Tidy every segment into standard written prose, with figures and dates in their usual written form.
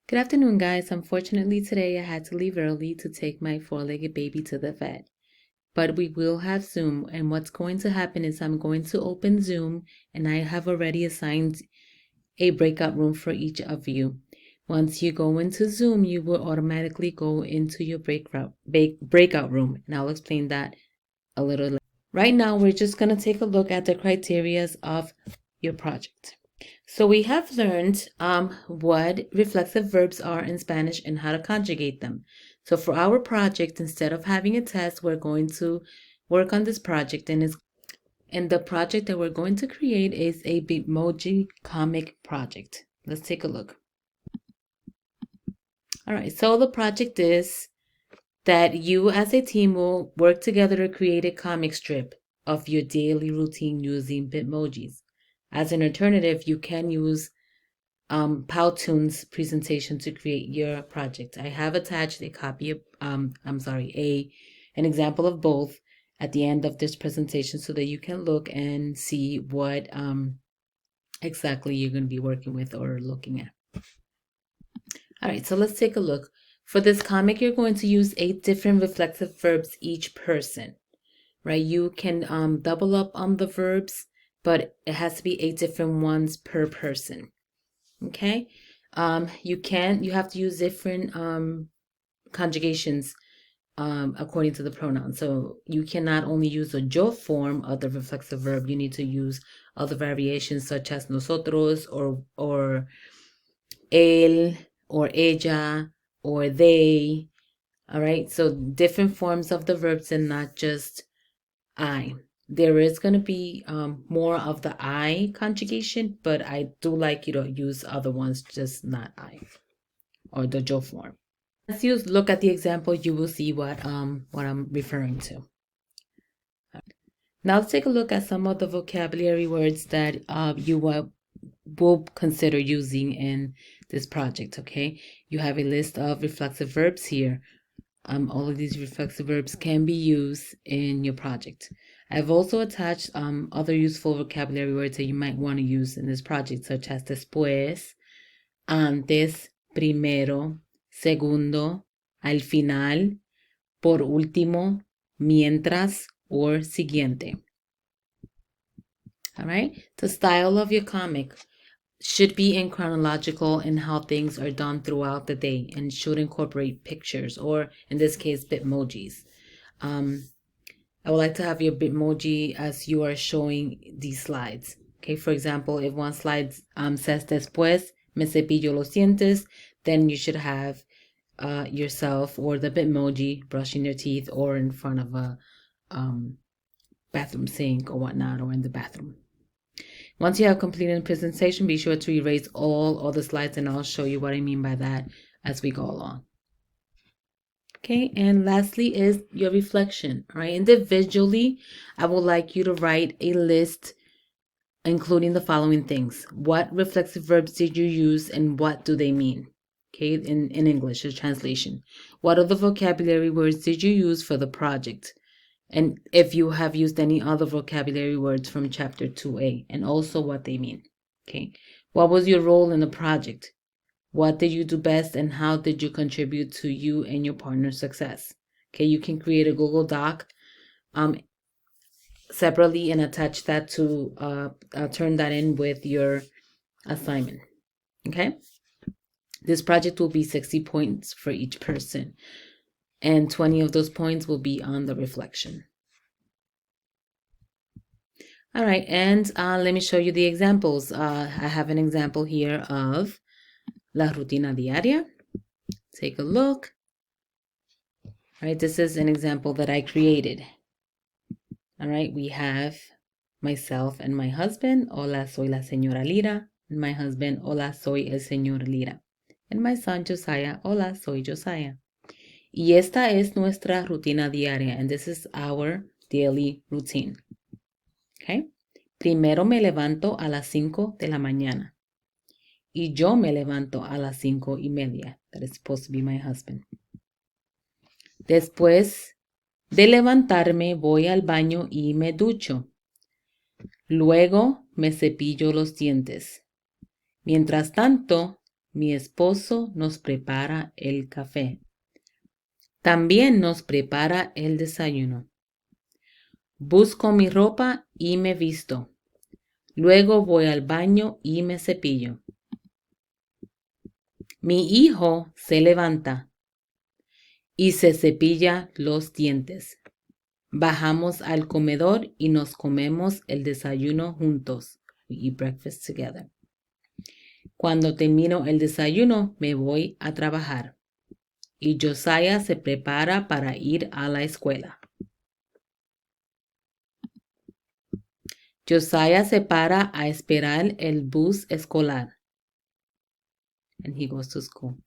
Good afternoon, guys. Unfortunately, today I had to leave early to take my four-legged baby to the vet. But we will have Zoom, and what's going to happen is I'm going to open Zoom, and I have already assigned a breakout room for each of you. Once you go into Zoom, you will automatically go into your breakout room, and I'll explain that a little later. Right now, we're just going to take a look at the criteria of your project. So we have learned what reflexive verbs are in Spanish and how to conjugate them. So for our project, instead of having a test, we're going to work on this project, and the project that we're going to create is a Bitmoji comic project. Let's take a look. All right, so the project is that you as a team will work together to create a comic strip of your daily routine using Bitmojis. As an alternative, you can use Powtoon's presentation to create your project. I have attached a copy of, an example of both at the end of this presentation so that you can look and see what exactly you're going to be working with or looking at. All right, so let's take a look. For this comic, you're going to use 8 different reflexive verbs each person, right? You can double up on the verbs, but it has to be 8 different ones per person. Okay, you have to use different conjugations according to the pronoun. So you cannot only use the yo form of the reflexive verb. You need to use other variations such as nosotros or él or ella or they. All right, so different forms of the verbs and not just I. There is going to be more of the I conjugation, but I do like you to use other ones, just not I or the yo form. As you look at the example, you will see what I'm referring to. Now let's take a look at some of the vocabulary words that you will consider using in this project. Okay, you have a list of reflexive verbs here. All of these reflexive verbs can be used in your project. I've also attached other useful vocabulary words that you might want to use in this project, such as después, antes, primero, segundo, al final, por último, mientras, or siguiente. All right, the style of your comic should be in chronological in how things are done throughout the day and should incorporate pictures, or in this case, Bitmojis. I would like to have your Bitmoji as you are showing these slides. Okay, for example, if one slide says después me cepillo los dientes, then you should have yourself or the Bitmoji brushing your teeth or in front of a bathroom sink or whatnot, or in the bathroom. Once you have completed the presentation, be sure to erase all the slides, and I'll show you what I mean by that as we go along. Okay, and lastly is your reflection. All right, individually, I would like you to write a list including the following things. What reflexive verbs did you use and what do they mean? Okay, in English, the translation. What other vocabulary words did you use for the project? And if you have used any other vocabulary words from chapter 2A, and also what they mean. Okay, what was your role in the project? What did you do best and how did you contribute to you and your partner's success? Okay, you can create a Google Doc separately and attach that to turn that in with your assignment. Okay, this project will be 60 points for each person, and 20 of those points will be on the reflection. All right, and let me show you the examples. I have an example here of la rutina diaria. Take a look. All right, this is an example that I created. All right, we have myself and my husband. Hola, soy la señora Lira. And my husband, hola, soy el señor Lira. And my son, Josiah, hola, soy Josiah. Y esta es nuestra rutina diaria, and this is our daily routine. Okay? Primero me levanto a las 5 de la mañana. Y yo me levanto a las 5:30. That is supposed to be my husband. Después de levantarme, voy al baño y me ducho. Luego me cepillo los dientes. Mientras tanto, Mi esposo nos prepara el café. También nos prepara el desayuno. Busco mi ropa y me visto. Luego voy al baño y me cepillo. Mi hijo se levanta y se cepilla los dientes. Bajamos al comedor y nos comemos el desayuno juntos. We eat breakfast together. Cuando termino el desayuno, me voy a trabajar. Y Josiah se prepara para ir a la escuela. Josiah se para a esperar el bus escolar. And he goes to school.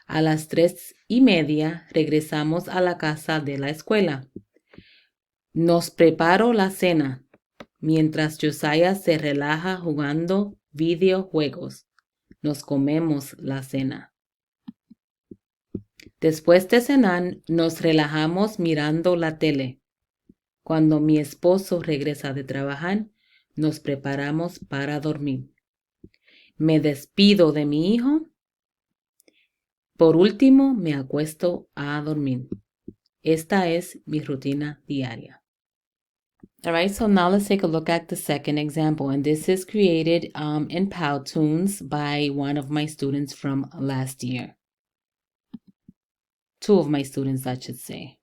A las 3:30 regresamos a la casa de la escuela. Nos preparo la cena, mientras Josiah se relaja jugando videojuegos. Nos comemos la cena. Después de cenar, nos relajamos mirando la tele. Cuando mi esposo regresa de trabajar, nos preparamos para dormir. Me despido de mi hijo. Por último, me acuesto a dormir. Esta es mi rutina diaria. All right, so now let's take a look at the second example. And this is created in Powtoons by one of my students from last year. Two of my students, I should say.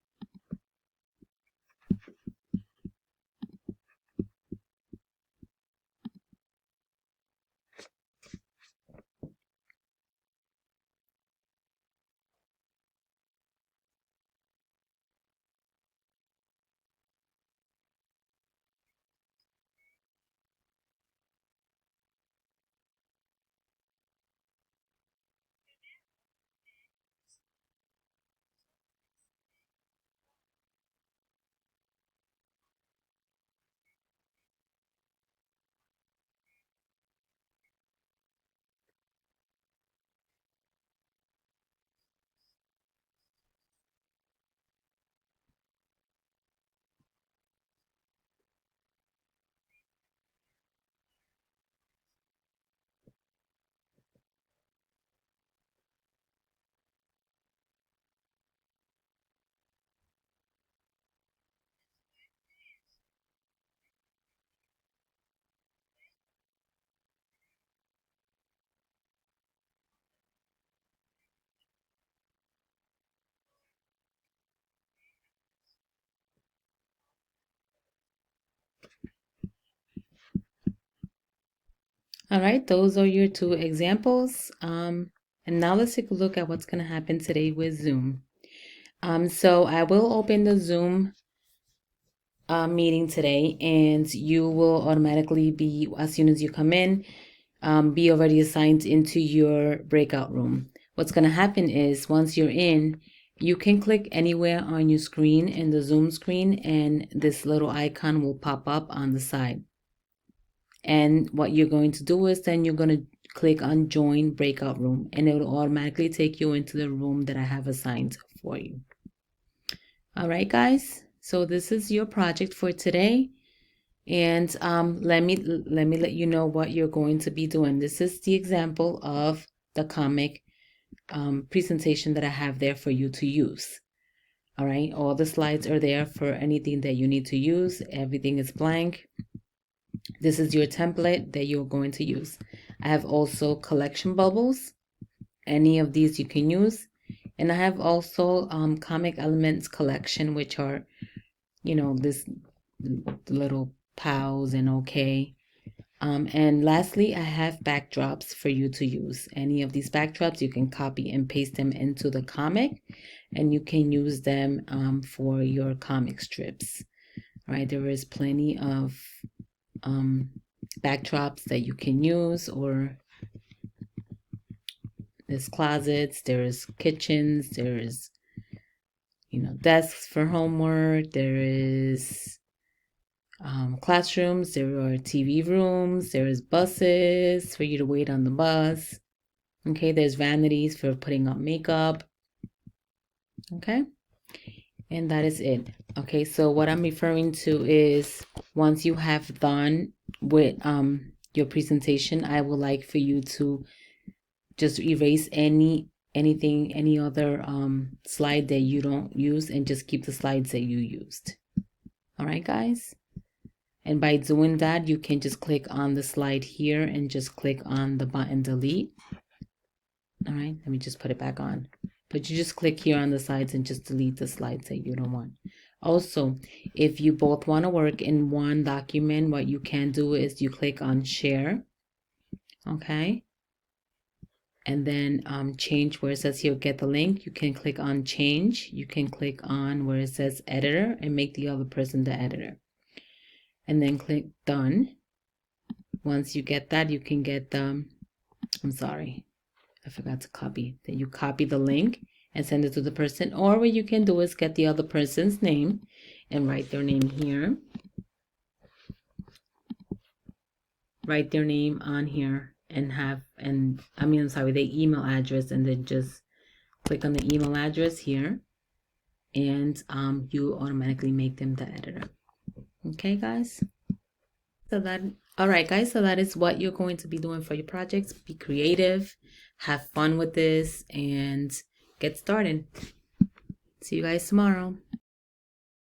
All right, those are your two examples. And now let's take a look at what's going to happen today with Zoom. So I will open the Zoom meeting today, and you will automatically be, as soon as you come in, be already assigned into your breakout room. What's going to happen is once you're in, you can click anywhere on your screen in the Zoom screen, and this little icon will pop up on the side. And what you're going to do is then you're going to click on join breakout room, and it will automatically take you into the room that I have assigned for you. All right, guys. So this is your project for today. And let me let you know what you're going to be doing. This is the example of the comic presentation that I have there for you to use. All right, all the slides are there for anything that you need to use. Everything is blank. This is your template that you're going to use. I have also collection bubbles. Any of these you can use. And I have also comic elements collection, which are, you know, this little pals and okay. And lastly, I have backdrops for you to use. Any of these backdrops, you can copy and paste them into the comic, and you can use them for your comic strips. All right, there is plenty of backdrops that you can use, or there's closets, there's kitchens, there's, you know, desks for homework, there is classrooms, there are TV rooms, there is buses for you to wait on the bus. Okay, there's vanities for putting on makeup. Okay, and that is it. Okay, so what I'm referring to is once you have done with your presentation, I would like for you to just erase any other slide that you don't use and just keep the slides that you used. All right, guys. And by doing that, you can just click on the slide here and just click on the button delete. All right, let me just put it back on. But you just click here on the sides and just delete the slides that you don't want. Also, if you both want to work in one document, what you can do is you click on share. Okay. And then change where it says here, get the link. You can click on change. You can click on where it says editor and make the other person the editor. And then click done. Once you get that, you can get the, I'm sorry, I forgot to copy. Then you copy the link and send it to the person. Or what you can do is get the other person's name and write their name here. Write their name on here and their email address, and then just click on the email address here, and you automatically make them the editor. Okay, guys? All right, guys, so that is what you're going to be doing for your projects. Be creative, have fun with this, and get started. See you guys tomorrow.